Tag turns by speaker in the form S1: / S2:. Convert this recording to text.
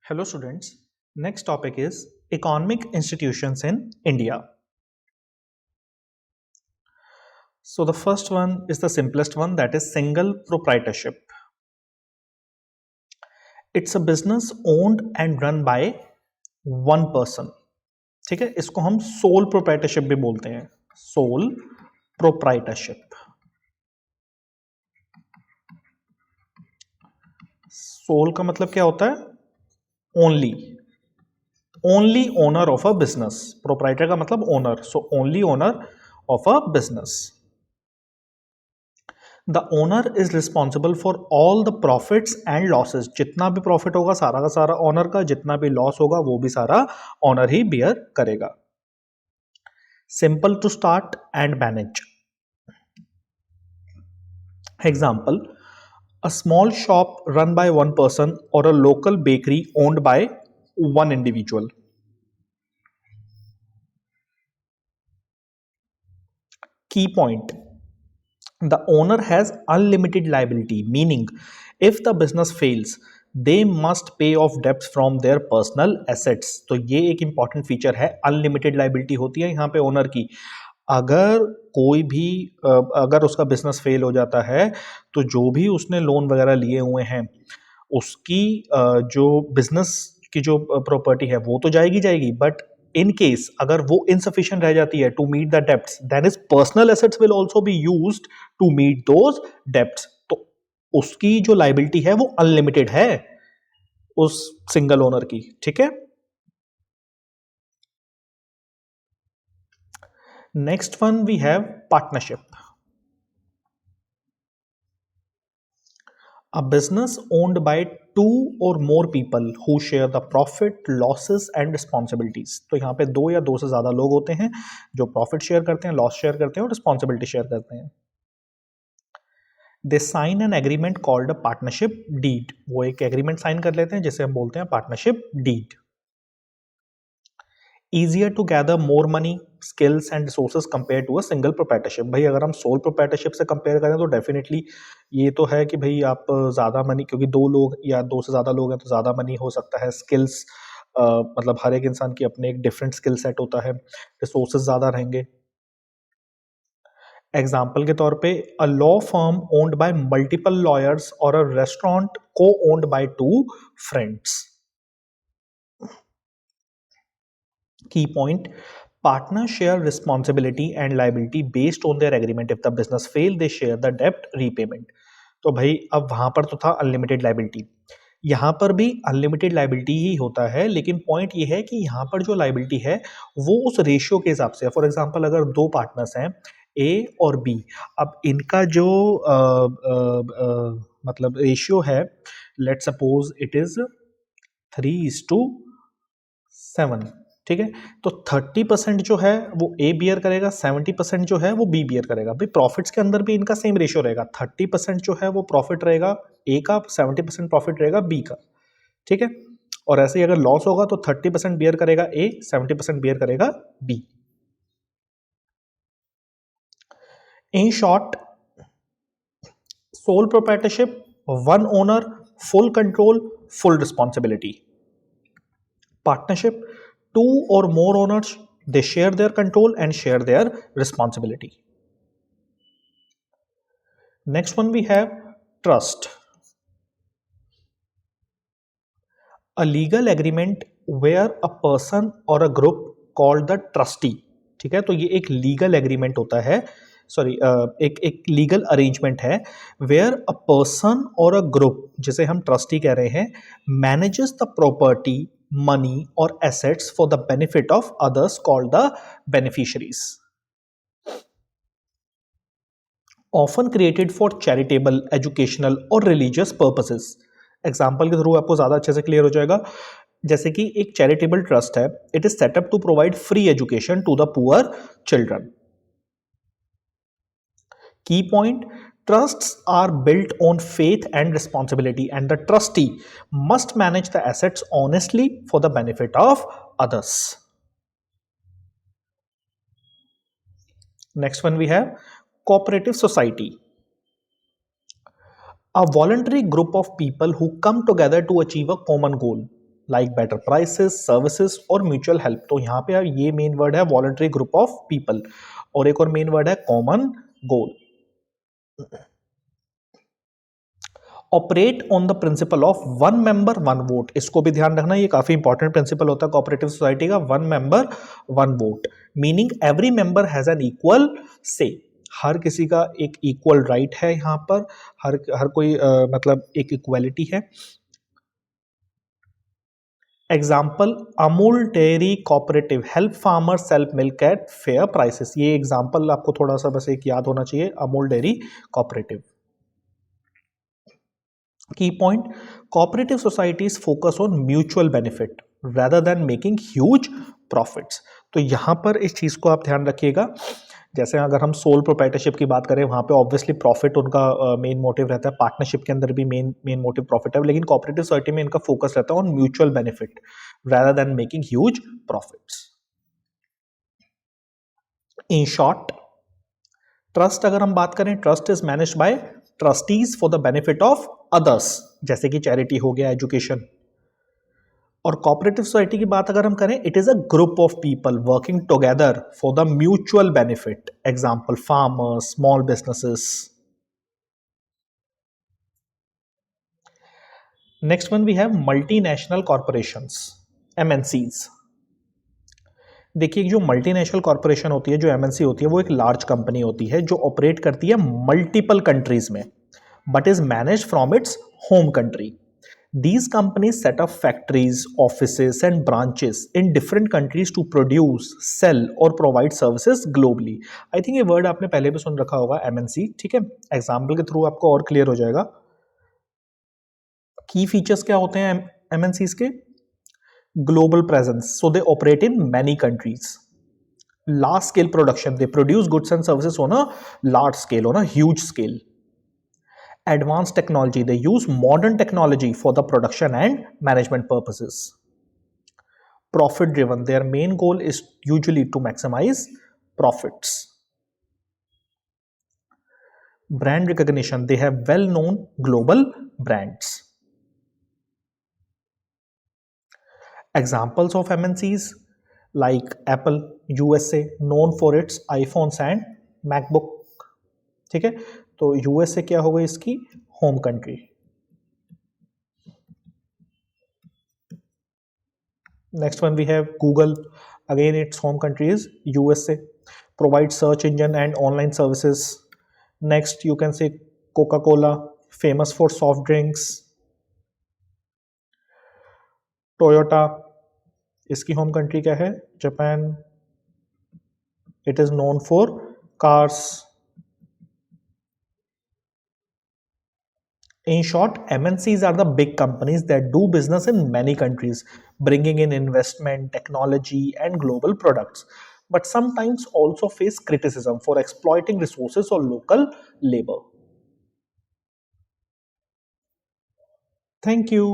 S1: Hello students. Next topic is economic institutions in India. So the first one is the simplest one, that is single proprietorship. It's a business owned and run by one person. ठीक है, इसको हम sole proprietorship भी बोलते हैं. Sole proprietorship. Soul का मतलब क्या होता है? Only. Only owner of a business. Proprietor का मतलब owner. So only owner of a business. The owner is responsible for all the profits and losses. जितना भी प्रॉफिट होगा सारा का सारा ओनर का, जितना भी लॉस होगा वो भी सारा ओनर ही बियर करेगा. Simple to start and manage. Example, a small shop run by one person or a local bakery owned by one individual. Key point: the owner has unlimited liability, meaning if the business fails they must pay off debts from their personal assets. तो ये एक important feature है. Unlimited liability होती है यहाँ पे owner की. अगर कोई भी अगर उसका बिजनेस फेल हो जाता है तो जो भी उसने लोन वगैरह लिए हुए हैं उसकी जो बिजनेस की जो प्रॉपर्टी है वो तो जाएगी जाएगी, बट इन केस अगर वो इनसफिशिएंट रह जाती है to meet the debts, then his personal assets will also be used to meet those debts. तो उसकी जो लायबिलिटी है वो अनलिमिटेड है उस सिंगल ओनर की. ठीक है. Next one we have partnership. A business owned by two or more people who share the profit, losses and responsibilities. तो यहाँ पे दो या दो से ज्यादा लोग होते हैं जो प्रॉफिट शेयर करते हैं, लॉस शेयर करते हैं और रिस्पॉन्सिबिलिटी शेयर करते हैं. They sign an agreement called a partnership deed. वो एक एग्रीमेंट साइन कर लेते हैं जिसे हम बोलते हैं partnership deed. Easier to gather more money, skills and resources compared to a single proprietorship. भाई अगर हम सोल प्रोप्राइटरशिप से कंपेयर करें तो डेफिनेटली ये तो है कि भाई आप ज़्यादा मनी, क्योंकि दो लोग या दो से ज़्यादा लोग हैं तो ज़्यादा मनी हो सकता है. स्किल्स मतलब हर एक इंसान की अपने एक डिफरेंट स्किल सेट होता है. रिसोर्सेज ज़्यादा रहेंगे. एग्जाम्पल के तौर पे a law firm owned by multiple lawyers और अ रेस्टोरेंट को owned by two friends. Key point: partners share responsibility and liability based on their agreement. If the business fail, they share the debt repayment. तो भाई अब वहां पर तो था unlimited liability, यहाँ पर भी अनलिमिटेड लाइबिलिटी ही होता है, लेकिन पॉइंट ये है कि यहाँ पर जो लाइबिलिटी है वो उस रेशियो के हिसाब से है. फॉर एग्जांपल अगर दो पार्टनर्स हैं ए और बी, अब इनका जो मतलब रेशियो है, लेट सपोज इट इज 3:7. ठीक है. तो 30% जो है वो ए बियर करेगा, 70% जो है वो बी बियर करेगा. भाई प्रॉफिट्स के अंदर भी इनका सेम रेशियो रहेगा. 30% जो है वो प्रॉफिट रहेगा ए का, 70% प्रॉफिट रहेगा बी का. ठीक है. और ऐसे ही अगर लॉस होगा तो 30% बियर करेगा ए, 70% बियर करेगा B. In short, sole proprietorship, one owner, full control, full responsibility. Partnership, two or more owners, they share their control and share their responsibility. Next one we have trust. A legal agreement where a person or a group called the trustee. ठीक है. तो ये एक legal agreement होता है, sorry एक legal arrangement है where a person और अ ग्रुप, जिसे हम ट्रस्टी कह रहे हैं, manages the property, money or assets for the benefit of others called the beneficiaries. Often created for charitable, educational or religious purposes. Example के through आपको ज्यादा अच्छे से क्लियर हो जाएगा. जैसे कि एक चैरिटेबल ट्रस्ट है, it is set up to provide free education to the poor children. Key point: trusts are built on faith and responsibility and the trustee must manage the assets honestly for the benefit of others. Next one we have cooperative society. A voluntary group of people who come together to achieve a common goal. Like better prices, services और mutual help. तो यहाँ पे ये main word है voluntary group of people, और एक और main word है common goal. Operate on the principle of one member one vote, इसको भी ध्यान रखना, ये काफी इंपॉर्टेंट प्रिंसिपल होता है कोऑपरेटिव सोसाइटी का, one member one vote, meaning every member has an equal से, हर किसी का एक इक्वल राइट है यहाँ पर, हर कोई मतलब एक इक्वालिटी है। Example Amul dairy cooperative help farmer sell milk at fair prices, ये एग्जाम्पल आपको थोड़ा सा बस एक याद होना चाहिए, Amul dairy cooperative. Key point, cooperative societies focus on mutual benefit rather than making huge profits। तो यहाँ पर इस चीज़ को आप ध्यान रखिएगा, जैसे अगर हम सोल प्रोप्राइटरशिप की बात करें वहाँ पे ऑब्वियसली प्रॉफिट उनका मेन मोटिव रहता है, पार्टनरशिप के अंदर भी मेन मोटिव प्रॉफिट है, लेकिन कोऑपरेटिव सोसाइटी में इनका फोकस रहता है on mutual benefit rather than making huge profits। In short, trust अगर हम बात करें, trust is managed by trustees for the benefit of others, जैसे कि चैरिटी हो गया, एजुकेशन। और कोऑपरेटिव सोसाइटी की बात अगर हम करें, it is a group of people working together for the mutual benefit, example farmers, small businesses. Next one we have multinational corporations, MNCs. देखिए जो मल्टीनेशनल कॉर्पोरेशन होती है, जो एमएनसी होती है, वो एक लार्ज कंपनी होती है जो ऑपरेट करती है मल्टीपल कंट्रीज में, but is manage from its home country. These companies set up factories, offices, and branches in different countries to produce, sell or provide services globally। I think ये word आपने पहले भी सुन रखा होगा, MNC, ठीक है। Example के थ्रू आपको और क्लियर हो जाएगा। की फीचर्स क्या होते हैं MNCs के? Global presence, so they operate in many countries। large scale production, they produce goods and services on a large scale, on a huge scale। advanced technology, they use modern technology for the production and management purposes। profit driven, their main goal is usually to maximize profits। brand recognition, they have well known global brands। examples of MNCs like Apple USA, known for its iPhones and MacBook, ठीक है। तो USA क्या होगा इसकी home country. Next one we have Google, again its home country is USA, provide search engine and online services. Next you can say Coca Cola, famous for soft drinks. Toyota, इसकी home country क्या है? Japan, it is known for cars. In short, MNCs are the big companies that do business in many countries, bringing in investment, technology, and global products, but sometimes also face criticism for exploiting resources or local labor। Thank you.